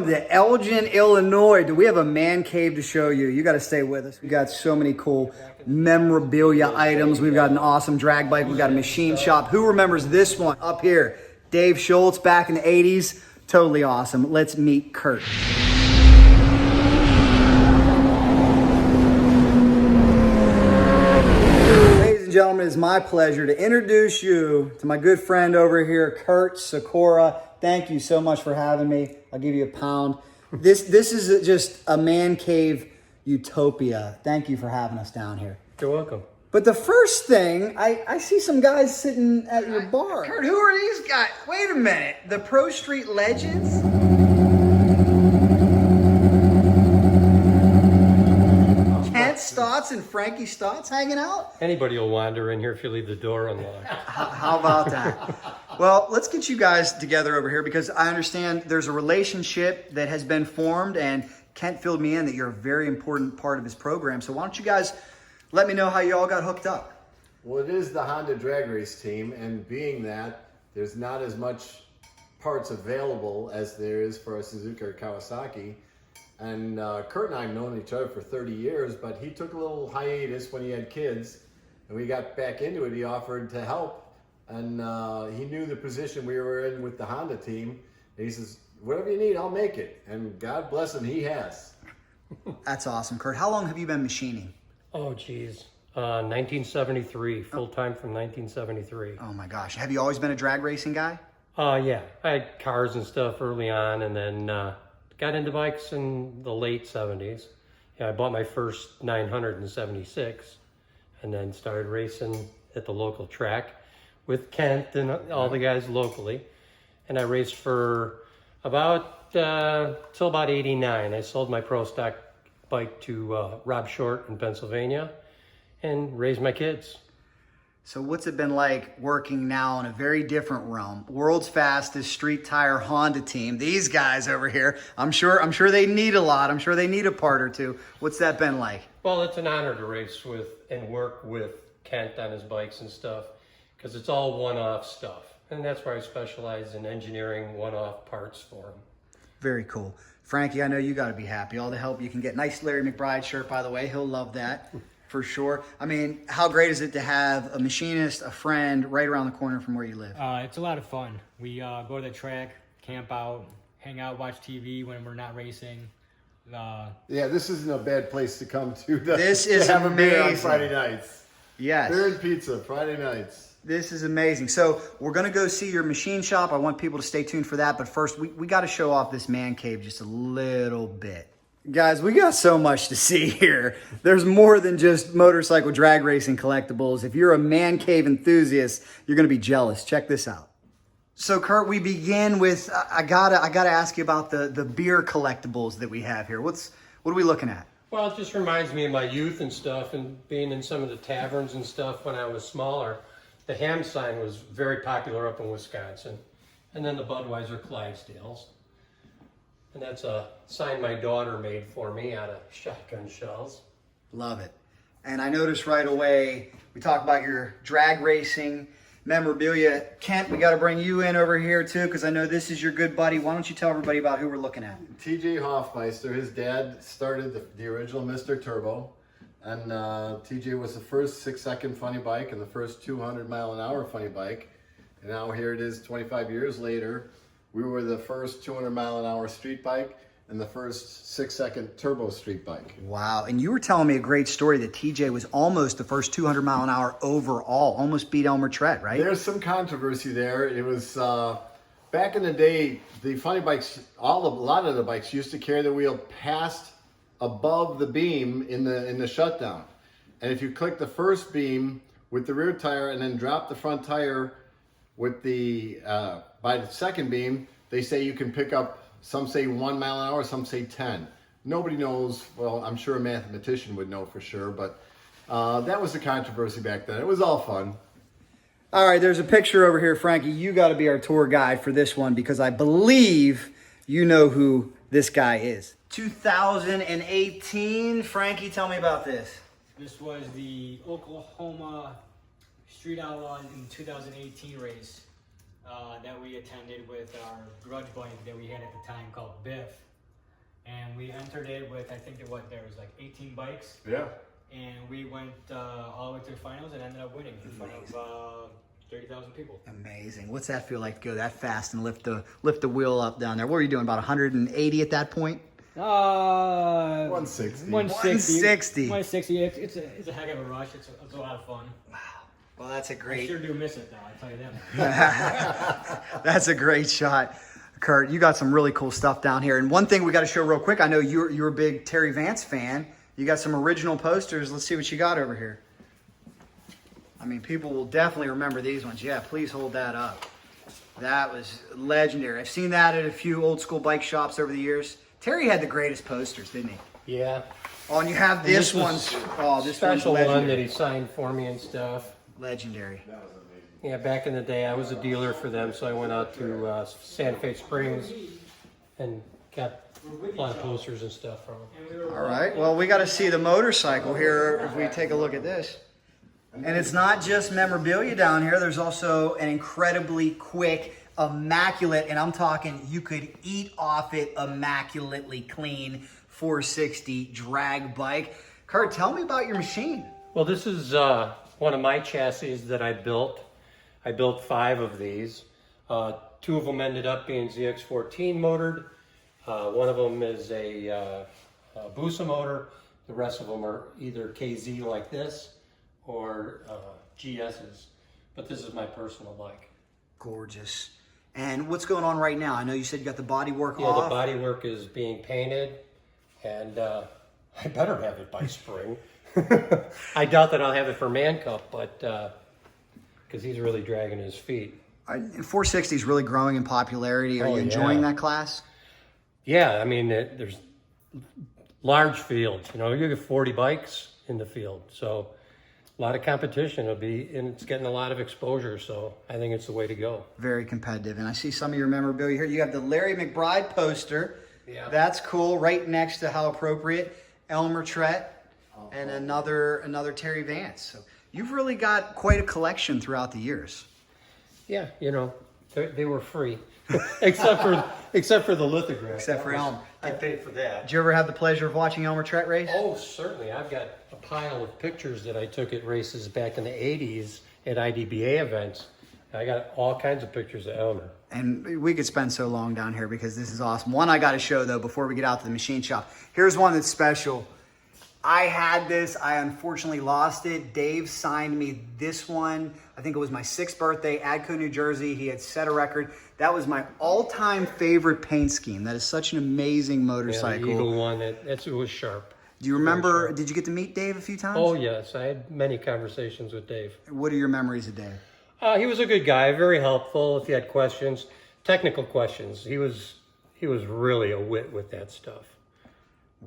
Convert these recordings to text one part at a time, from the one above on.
Welcome to Elgin, Illinois. Do we have a man cave to show you? You got to stay with us. We got so many cool memorabilia items. We've got an awesome drag bike. We've got a machine shop. Who remembers this one up here? Dave Schultz back in the 80s. Totally awesome. Let's meet Kurt. Ladies and gentlemen, it's my pleasure to introduce you to my good friend over here, Kurt Sikora. Thank you so much for having me. I'll give you a pound. This is just a man cave utopia. Thank you for having us down here. You're welcome. But the first thing, I see some guys sitting at your bar. Kurt, who are these guys? Wait a minute. The Pro Street Legends? Kent Stotz and Frankie Stotz hanging out? Anybody will wander in here if you leave the door unlocked. How about that? Well, let's get you guys together over here because I understand there's a relationship that has been formed, and Kent filled me in that you're a very important part of his program. So why don't you guys let me know how you all got hooked up? Well, it is the Honda drag race team, and being that there's not as much parts available as there is for a Suzuki or Kawasaki. And Kurt and I have known each other for 30 years, but he took a little hiatus when he had kids, and we got back into it. He offered to help, and he knew the position we were in with the Honda team. And he says, whatever you need, I'll make it. And God bless him, he has. That's awesome, Kurt. How long have you been machining? Oh, geez. 1973, full-time from 1973. Oh my gosh. Have you always been a drag racing guy? Yeah, I had cars and stuff early on, and then got into bikes in the late 70s. Yeah, I bought my first 900 in 76, and then started racing at the local track with Kent and all the guys locally. And I raced for about, till about 89. I sold my pro stock bike to Rob Short in Pennsylvania and raised my kids. So what's it been like working now in a very different realm? World's fastest street tire Honda team. These guys over here, I'm sure they need a lot. I'm sure they need a part or two. What's that been like? Well, it's an honor to race with and work with Kent on his bikes and stuff, because it's all one-off stuff. And that's where I specialize in engineering one-off parts for him. Very cool. Frankie, I know you got to be happy. All the help you can get. Nice Larry McBride shirt, by the way. He'll love that for sure. I mean, how great is it to have a machinist, a friend right around the corner from where you live? It's a lot of fun. We go to the track, camp out, hang out, watch TV when we're not racing. Yeah, this isn't a bad place to come to. This is have amazing. A beer on Friday nights. Yes. Beer and pizza, Friday nights. This is amazing. So we're going to go see your machine shop. I want people to stay tuned for that. But first, we got to show off this man cave just a little bit. Guys, we got so much to see here. There's more than just motorcycle drag racing collectibles. If you're a man cave enthusiast, you're going to be jealous. Check this out. So Kurt, we begin with, I gotta ask you about the beer collectibles that we have here. What are we looking at? Well, it just reminds me of my youth and stuff, and being in some of the taverns and stuff when I was smaller. The ham sign was very popular up in Wisconsin. And then the Budweiser Clydesdales. And that's a sign my daughter made for me out of shotgun shells. Love it. And I noticed right away, we talk about your drag racing memorabilia. Kent, we got to bring you in over here too, because I know this is your good buddy. Why don't you tell everybody about who we're looking at? TJ Hoffmeister, his dad started the original Mr. Turbo. And TJ was the first 6-second funny bike and the first 200-mile-an-hour funny bike. And now here it is 25 years later. We were the first 200-mile-an-hour street bike and the first 6-second turbo street bike. Wow. And you were telling me a great story that TJ was almost the first 200-mile-an-hour overall, almost beat Elmer Trett, right? There's some controversy there. It was back in the day, the funny bikes, a lot of the bikes used to carry the wheel past above the beam in the shutdown. And if you click the first beam with the rear tire and then drop the front tire with the by the second beam, they say you can pick up, some say 1 mile an hour, some say 10. Nobody knows. Well, I'm sure a mathematician would know for sure, but that was the controversy back then. It was all fun. All right, there's a picture over here, Frankie. You got to be our tour guide for this one because I believe you know who this guy is. 2018. Frankie, tell me about this. This was the Oklahoma Street Outlaws in 2018 race that we attended with our grudge bike that we had at the time called Biff. and we entered it with, I think there was like 18 bikes. Yeah. And we went all the way to the finals and ended up winning in front of 30,000 people. Amazing. What's that feel like to go that fast and lift the wheel up down there? What were you doing, about 180 at that point? 160. 160. 160. It's a heck of a rush. It's a lot of fun. Wow. Well, that's a I great... sure do miss it, though. I tell you that. That's a great shot. Kurt, you got some really cool stuff down here. And one thing we got to show real quick, I know you're a big Terry Vance fan. You got some original posters. Let's see what you got over here. I mean, people will definitely remember these ones. Yeah, please hold that up. That was legendary. I've seen that at a few old school bike shops over the years. Terry had the greatest posters, didn't he? Yeah. Oh, and you have this one's... Oh, this one's Special one that legendary. he signed for me and stuff. Legendary. Yeah, back in the day, I was a dealer for them, so I went out to Santa Fe Springs and got a lot of posters and stuff from them. All right. Well, we got to see the motorcycle here if we take a look at this. And it's not just memorabilia down here. There's also an incredibly quick, immaculate, and I'm talking you could eat off it, immaculately clean 460 drag bike. Kurt, tell me about your machine. Well, this is one of my chassis that I built. I built 5 of these. 2 of them ended up being ZX14 motored. One of them is a Busa motor. The rest of them are either KZ like this or GS's. But this is my personal bike. Gorgeous. And what's going on right now? I know you said you got the body work Yeah, off. the body work is being painted, and I better have it by spring. I doubt that I'll have it for Man Cup, but because he's really dragging his feet. 460 is really growing in popularity. Are Oh, you enjoying yeah. that class? Yeah, I mean, there's large fields. You know, you get 40 bikes in the field, so a lot of competition. And it's getting a lot of exposure. So I think it's the way to go. Very competitive. And I see some of your memorabilia here. You have the Larry McBride poster. Yeah. That's cool. Right next to, how appropriate, Elmer Trett and another Terry Vance. So you've really got quite a collection throughout the years. Yeah, you know, they were free, except for the lithograph. Except for Elmer. I paid for that. Did you ever have the pleasure of watching Elmer Trett race? Oh, certainly. I've got a pile of pictures that I took at races back in the 80s at IDBA events. I got all kinds of pictures of Elmer. And we could spend so long down here because this is awesome. One I got to show, though, before we get out to the machine shop. Here's one that's special. I had this. I unfortunately lost it. Dave signed me this one. I think it was my 6th birthday, Adco, New Jersey. He had set a record. That was my all-time favorite paint scheme. That is such an amazing motorcycle. Yeah, the Eagle one, it was sharp. Do you remember, did you get to meet Dave a few times? Oh, yes. I had many conversations with Dave. What are your memories of Dave? He was a good guy, very helpful if you had questions, technical questions. He was really a wit with that stuff.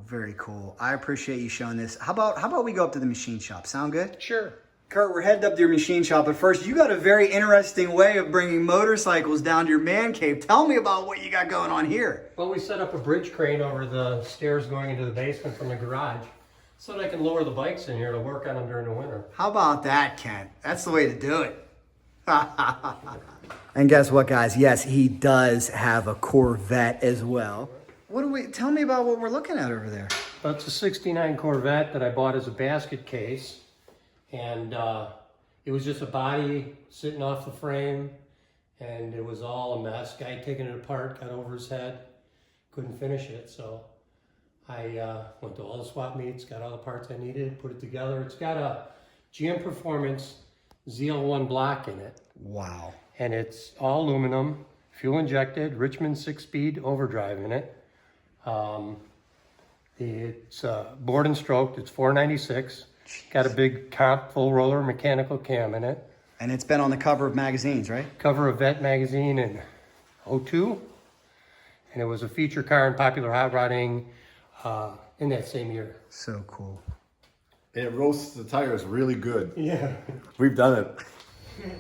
Very cool. I appreciate you showing this. How about we go up to the machine shop? Sound good? Sure. Kurt, we're heading up to your machine shop, but first, you got a very interesting way of bringing motorcycles down to your man cave. Tell me about what you got going on here. Well, we set up a bridge crane over the stairs going into the basement from the garage so that I can lower the bikes in here to work on them during the winter. How about that, Kent? That's the way to do it. And guess what, guys? Yes, he does have a Corvette as well. Tell me about what we're looking at over there. It's a 69 Corvette that I bought as a basket case. And it was just a body sitting off the frame. And it was all a mess. Guy taking it apart, got over his head. Couldn't finish it. So I went to all the swap meets, got all the parts I needed, put it together. It's got a GM Performance ZL1 block in it. Wow. And it's all aluminum, fuel injected, Richmond 6-speed overdrive in it. It's bored and stroked. It's 496. Got a big comp full roller mechanical cam in it. And it's been on the cover of magazines, right? Cover of Vette magazine in 02. And it was a feature car in Popular Hot Rodding in that same year. So cool. And it roasts the tires really good. Yeah. We've done it.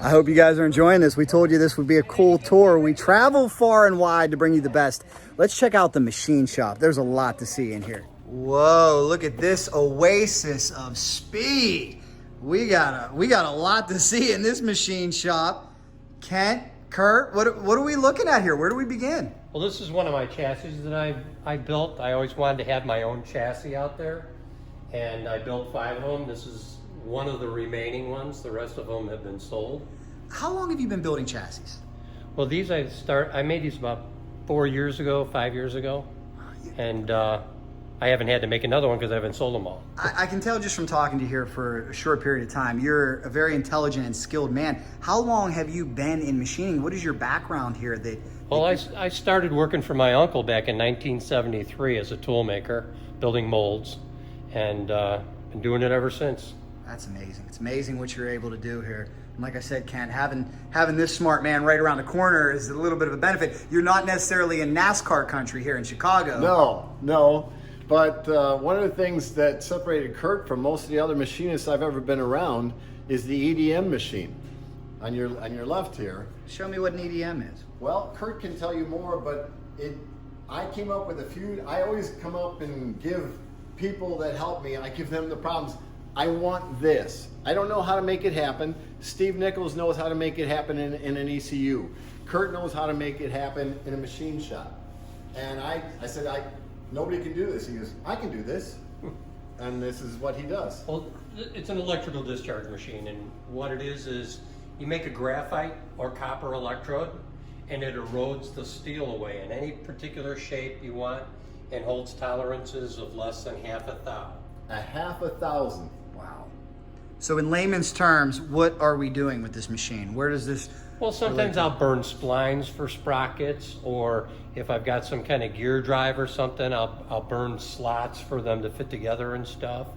I hope you guys are enjoying this. We told you this would be a cool tour. We travel far and wide to bring you the best. Let's check out the machine shop. There's a lot to see in here. Whoa, look at this oasis of speed. We got a lot to see in this machine shop. Kent, Kurt, what are we looking at here? Where do we begin? Well, this is one of my chassis that I built. I always wanted to have my own chassis out there, and I built 5 of them. This is one of the remaining ones. The rest of them have been sold. How long have you been building chassis? Well, these I made these about 4 years ago, 5 years ago, and I haven't had to make another one because I haven't sold them all. I can tell just from talking to you here for a short period of time, you're a very intelligent and skilled man. How long have you been in machining? What is your background here? Well, I started working for my uncle back in 1973 as a tool maker, building molds, and been doing it ever since. That's amazing. It's amazing what you're able to do here. And like I said, Kent, having this smart man right around the corner is a little bit of a benefit. You're not necessarily in NASCAR country here in Chicago. No. But one of the things that separated Kurt from most of the other machinists I've ever been around is the EDM machine on your left here. Show me what an EDM is. Well, Kurt can tell you more, but I came up with a few. I always come up and give people that help me, I give them the problems. I want this. I don't know how to make it happen. Steve Nichols knows how to make it happen in an ECU. Kurt knows how to make it happen in a machine shop. And I said, nobody can do this. He goes, I can do this. And this is what he does. Well, it's an electrical discharge machine, and what it is you make a graphite or copper electrode, and it erodes the steel away in any particular shape you want, and holds tolerances of less than 1/2 thou. 1/2 thousand. Wow. So in layman's terms, what are we doing with this machine? Where does this... Well, sometimes I'll burn splines for sprockets, or if I've got some kind of gear drive or something, I'll burn slots for them to fit together and stuff.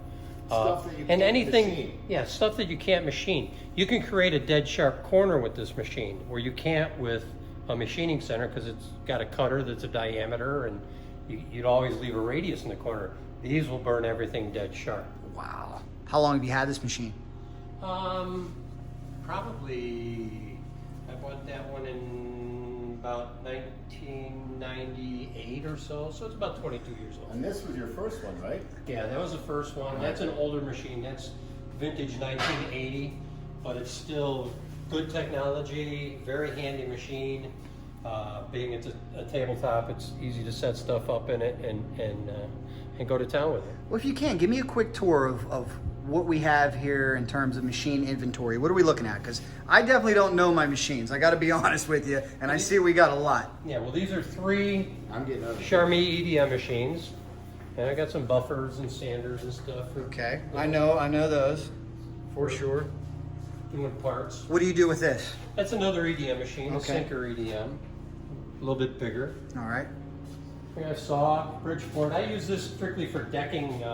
Stuff that you And can't anything, machine. yeah, stuff that you can't machine. You can create a dead sharp corner with this machine, where you can't with a machining center because it's got a cutter that's a diameter, and you'd always leave a radius in the corner. These will burn everything dead sharp. Wow. How long have you had this machine? Probably, I bought that one in about 1998 or so it's about 22 years old. And this was your first one, right? Yeah, that was the first one. That's an older machine. That's vintage 1980, but it's still good technology, very handy machine. Being it's a tabletop, it's easy to set stuff up in it and go to town with it. Well, if you can, give me a quick tour of what we have here in terms of machine inventory. What are we looking at? Because I definitely don't know my machines. I got to be honest with you, and I see we got a lot. Yeah, well, these are 3 I'm getting out of Charmy EDM machines, and I got some buffers and sanders and stuff. Okay, I know those for sure. Doing parts. What do you do with this? That's another EDM machine, Okay. a sinker EDM, a little bit bigger. All right. We have saw, Bridgeport. I use this strictly for decking.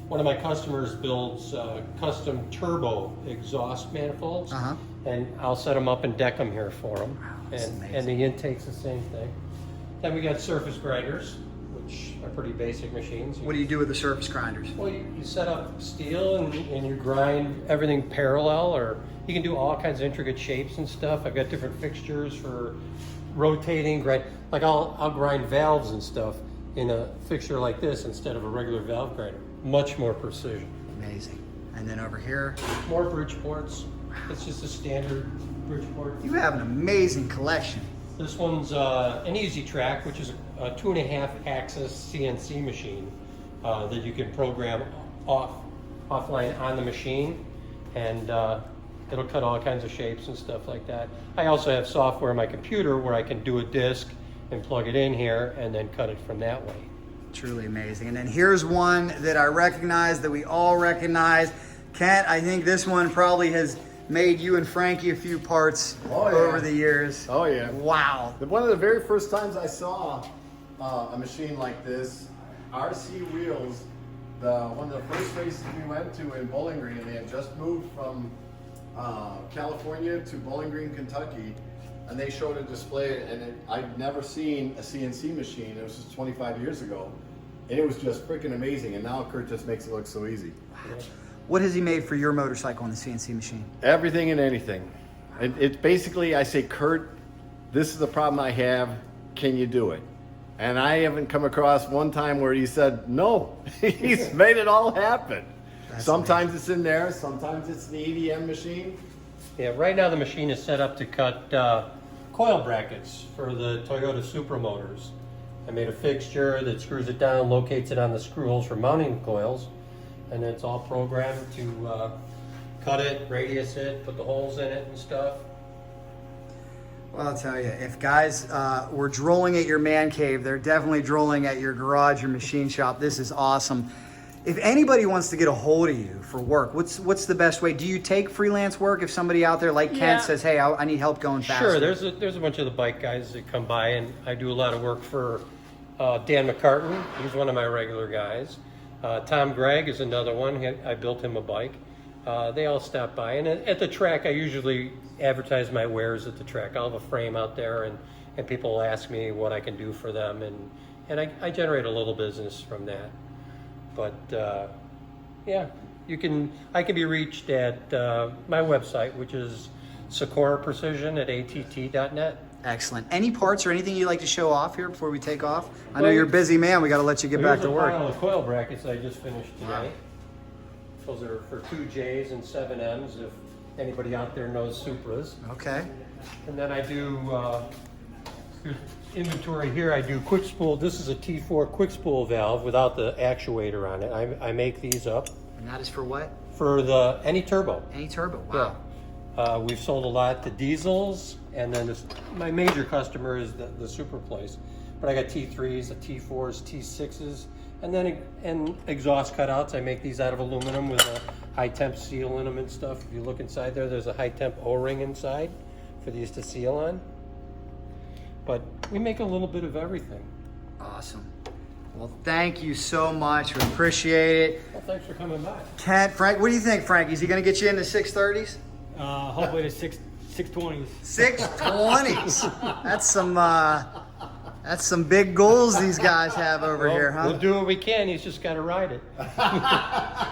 One of my customers builds custom turbo exhaust manifolds, and I'll set them up and deck them here for them. that's And the intake's the same thing. Then we got surface grinders, which are pretty basic machines. What do you do with the surface grinders? Well, you set up steel and you grind everything parallel, or you can do all kinds of intricate shapes and stuff. I've got different fixtures for rotating, grind. Like I'll grind valves and stuff in a fixture like this instead of a regular valve grinder. Much more precision. Amazing. And then over here, More Bridgeports. It's just a standard Bridgeport. you have an amazing collection. This one's an Easy Track, which is a 2.5 axis CNC machine that you can program offline on the machine, and it'll cut all kinds of shapes and stuff like that. I also have software on my computer where I can do a disc and plug it in here and then cut it from that way. Truly amazing. And then here's one that I recognize, that we all recognize. Kent, I think this one probably has made you and Frankie a few parts over the years. Oh, yeah. Wow. One of the very first times I saw a machine like this, RC Wheels, one of the first races we went to in Bowling Green, they had just moved from California to Bowling Green, Kentucky, and they showed a display, and I'd never seen a CNC machine. It was just 25 years ago, and it was just freaking amazing, and now Kurt just makes it look so easy. What has he made for your motorcycle on the CNC machine? Everything and anything. It's basically, I say, Kurt, this is the problem I have, can you do it? And I haven't come across one time where he said no. He's made it all happen. Sometimes it's in there, sometimes it's the EDM machine. Yeah, right now the machine is set up to cut coil brackets for the Toyota Supra motors. I made a fixture that screws it down, locates it on the screw holes for mounting the coils, and it's all programmed to cut it, radius it, put the holes in it and stuff. Well, I'll tell you, if guys were drooling at your man cave, they're definitely drooling at your garage or machine shop. This is awesome. If anybody wants to get a hold of you for work, what's the best way? Do you take freelance work if somebody out there like Kent says, hey, I need help going faster? Sure, there's a bunch of the bike guys that come by, and I do a lot of work for Dan McCartan. He's one of my regular guys. Tom Gregg is another one. I built him a bike. They all stop by, and at the track I usually advertise my wares at the track. I'll have a frame out there, and people will ask me what I can do for them, and I generate a little business from that. But yeah, I can be reached at my website, which is Sikora Precision at att.net. Excellent. Any parts or anything you'd like to show off here before we take off? I know you're a busy man. We got to let you get back to work. Here's a pile of coil brackets I just finished today. Those are for 2Js and 7Ms, if anybody out there knows Supras. Okay. And then I do inventory here. I do quick spool. This is a T4 quick spool valve without the actuator on it. I make these up. And that is for what? For any turbo. Any turbo. Wow. Yeah. We've sold a lot to diesels, and then my major customer is the Super place. But I got T3s, the T4s, T6s, and then exhaust cutouts. I make these out of aluminum with a high temp seal in them and stuff. If you look inside there's a high temp O-ring inside for these to seal on. But we make a little bit of everything. Awesome. Well, thank you so much. We appreciate it. Well, thanks for coming by. Kent, Frank, what do you think, Frank? Is he going to get you into 630s? Hopefully the 620s. 620s. That's some big goals these guys have over here, huh? We'll do what we can. He's just got to ride it.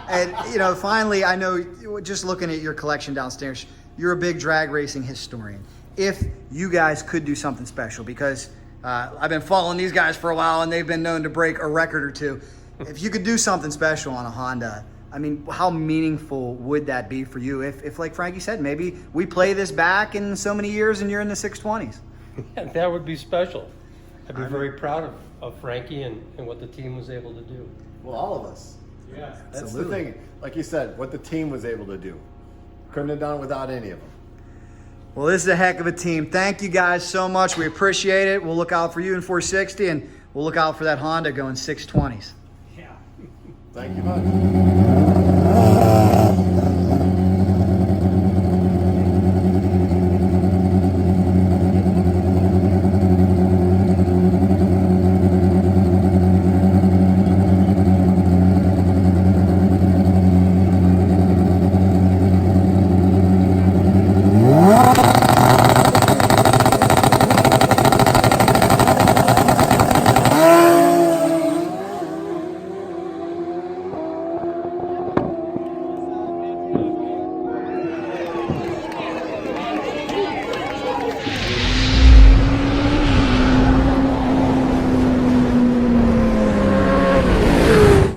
And, finally, I know, just looking at your collection downstairs, you're a big drag racing historian. If you guys could do something special, because I've been following these guys for a while and they've been known to break a record or two. If you could do something special on a Honda, I mean, how meaningful would that be for you? If like Frankie said, maybe we play this back in so many years and you're in the 620s. Yeah, that would be special. I'd be very proud of Frankie and what the team was able to do. Well, all of us. Yeah. That's Absolutely. the thing. Like you said, what the team was able to do. Couldn't have done it without any of them. Well, this is a heck of a team. Thank you guys so much. We appreciate it. We'll look out for you in 460, and we'll look out for that Honda going 620s. Yeah. Thank you much.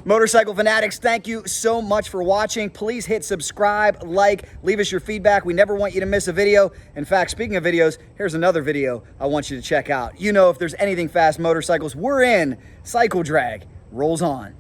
Motorcycle Fanatics, thank you so much for watching. Please hit subscribe, like, leave us your feedback. We never want you to miss a video. In fact, speaking of videos, here's another video I want you to check out. If there's anything fast motorcycles, we're in. Cycle Drag rolls on.